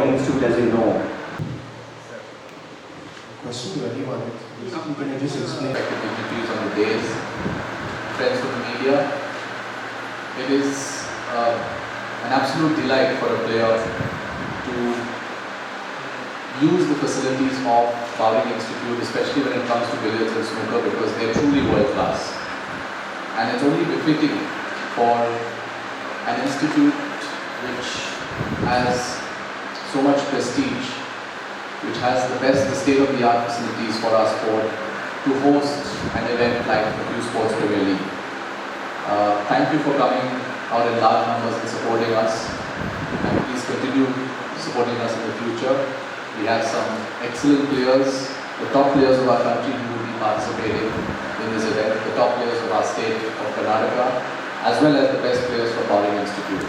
Bowling Institute, as you know. Question to anyone. Can you just explain? Dignitaries on the days, friends from the media. It is an absolute delight for a player to use the facilities of Bowling Institute, especially when it comes to billiards and snooker, because they're truly world class. And it's only befitting for an institute which has so much prestige, which has the state-of-the-art facilities for our sport, to host an event like the Q Sports Premier League. Thank you for coming out in large numbers and supporting us, and please continue supporting us in the future. We have some excellent players, the top players of our country who will be participating in this event, the top players of our state of Karnataka, as well as the best players from Bowling Institute.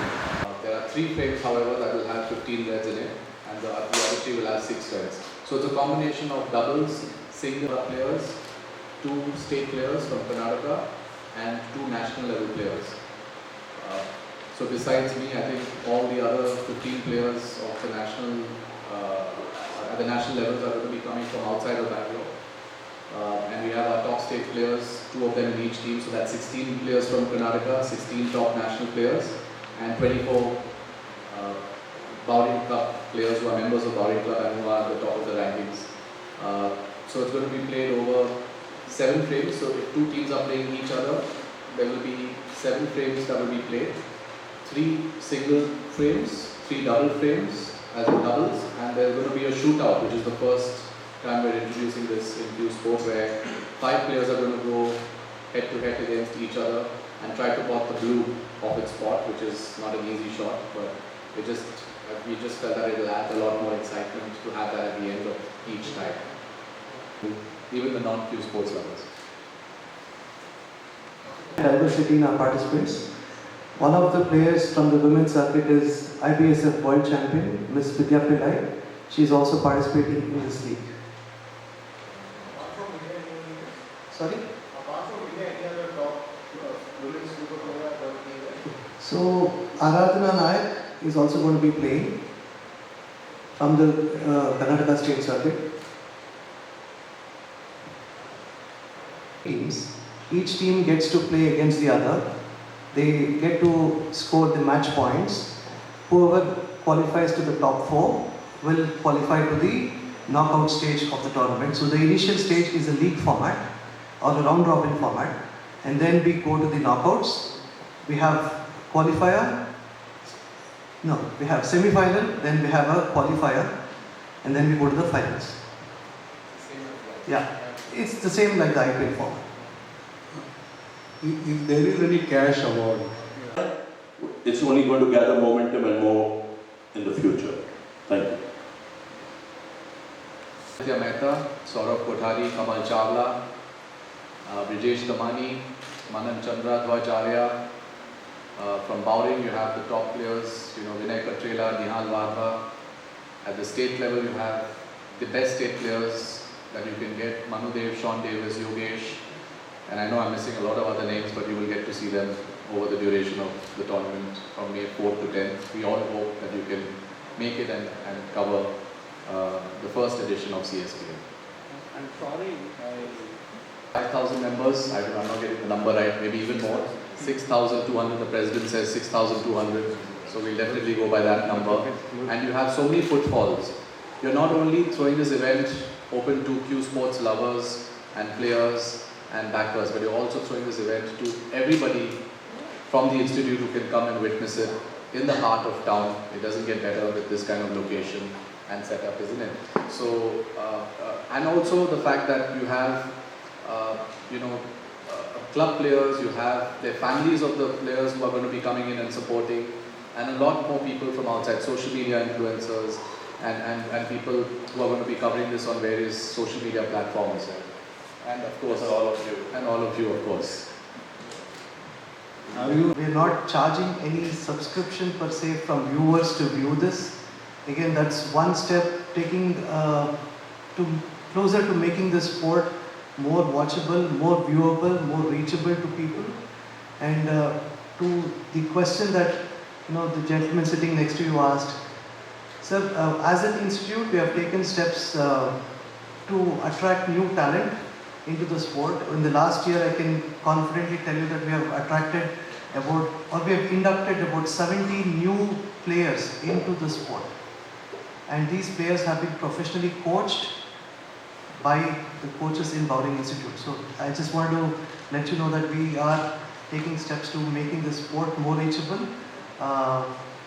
There are 3 frames, however, that will have 15 reds in it, and the other 3 will have 6 reds. So it's a combination of doubles, single players, 2 state players from Karnataka, and 2 national level players. So besides me, I think all the other 15 players of the national at the national levels are going to be coming from outside of Bangalore. And we have our top state players, 2 of them in each team, so that's 16 players from Karnataka, 16 top national players, and 24 Bowling Club players who are members of Bowling Club and who are at the top of the rankings. So it's going to be played over 7 frames, so if 2 teams are playing each other, there will be 7 frames that will be played, 3 single frames, 3 double frames as in doubles, and there's going to be a shootout, which is the first time we're introducing this in Q Sport, where 5 players are going to go head to head against each other and try to pot the blue off its spot, which is not an easy shot, but we just felt that it will add a lot more excitement to have that at the end of each time, even the non-Q Sports lovers. Diversity in our participants. One of the players from the women's circuit is IBSF World Champion, Ms. Vidya Pillai. She is also participating in this league. Sorry? Apart from India, any other top women's super player that will be there? So, Aradhana Nayak is also going to be playing from the Karnataka State Circuit. Teams. Each team gets to play against the other. They get to score the match points. Whoever qualifies to the top 4 will qualify to the knockout stage of the tournament. So the initial stage is a league format or a round robin format, and then we go to the knockouts. We have qualifier, we have semi-final, then we have a qualifier, and then we go to the finals. Yeah, it's the same like the IPL format. If there is any cash award, It's only going to gather momentum and more in the future. Thank you. Nitya Mehta, Saurabh Kothari, Kamal Chawla, Brijesh Damani, Manan Chandra Dvacharya. From Bowling, you have the top players, Vinay Katrela, Nihal Varma. At the state level, you have the best state players that you can get: Manu Dev, Sean Davis, Yogesh. And I know I'm missing a lot of other names, but you will get to see them over the duration of the tournament from May 4th to 10th. We all hope that you can make it and cover the first edition of CSPL. I'm sorry, 5,000 members, I'm not getting the number right, maybe even more. 6,200, the president says 6,200. So we'll definitely go by that number. And you have so many footfalls. You're not only throwing this event open to Q Sports lovers and players and backers, but you're also throwing this event to everybody from the institute who can come and witness it in the heart of town. It doesn't get better with this kind of location and setup, isn't it? So, and also the fact that you have, club players, you have the families of the players who are going to be coming in and supporting, and a lot more people from outside, social media influencers, and people who are going to be covering this on various social media platforms. And of course, all of you. And all of you, of course. We are not charging any subscription per se from viewers to view this. Again, that's one step taking closer to making the sport more watchable, more viewable, more reachable to people. And to the question that the gentleman sitting next to you asked, Sir, as an institute, we have taken steps to attract new talent into the sport. In the last year, I can confidently tell you that we have attracted we have inducted about 70 new players into the sport. And these players have been professionally coached by the coaches in Bowling Institute. So I just want to let you know that we are taking steps to making the sport more reachable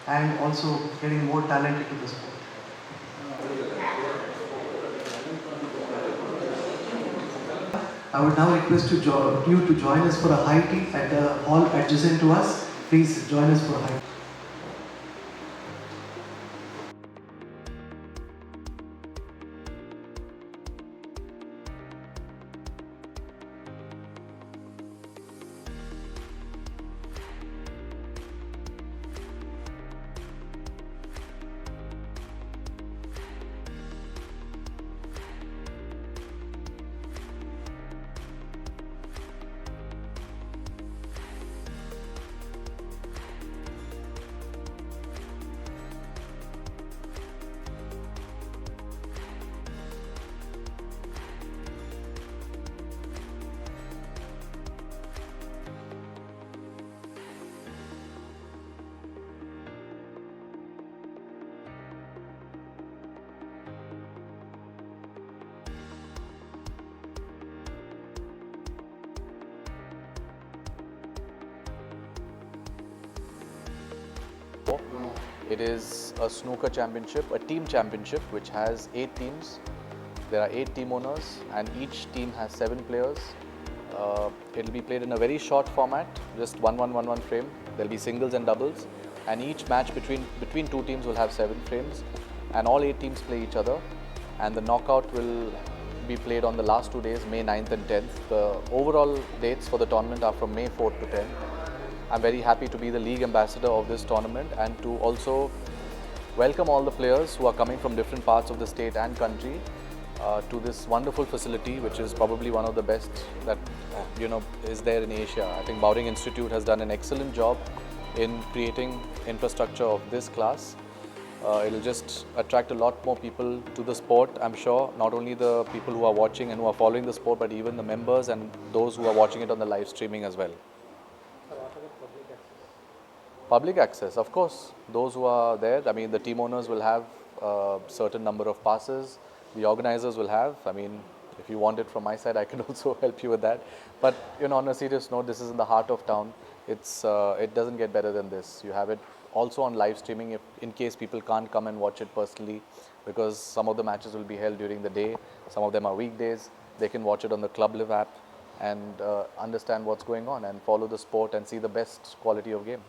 and also getting more talent into the sport. I would now request you to join us for a high tea at the hall adjacent to us. Please join us for a high tea. It is a snooker championship, a team championship, which has 8 teams. There are 8 team owners, and each team has 7 players. It will be played in a very short format, just 1-1-1-1 frame. There will be singles and doubles, and each match between 2 teams will have 7 frames, and all 8 teams play each other. And the knockout will be played on the last 2 days, May 9th and 10th. The overall dates for the tournament are from May 4th to 10th. I'm very happy to be the league ambassador of this tournament and to also welcome all the players who are coming from different parts of the state and country to this wonderful facility, which is probably one of the best that is there in Asia. I think Bowring Institute has done an excellent job in creating infrastructure of this class. It'll just attract a lot more people to the sport, I'm sure. Not only the people who are watching and who are following the sport, but even the members and those who are watching it on the live streaming as well. Public access, of course. Those who are there, I mean, the team owners will have a certain number of passes. The organizers will have. I mean, if you want it from my side, I can also help you with that. But on a serious note, this is in the heart of town. It doesn't get better than this. You have it also on live streaming, in case people can't come and watch it personally, because some of the matches will be held during the day. Some of them are weekdays. They can watch it on the Club Live app and understand what's going on and follow the sport and see the best quality of game.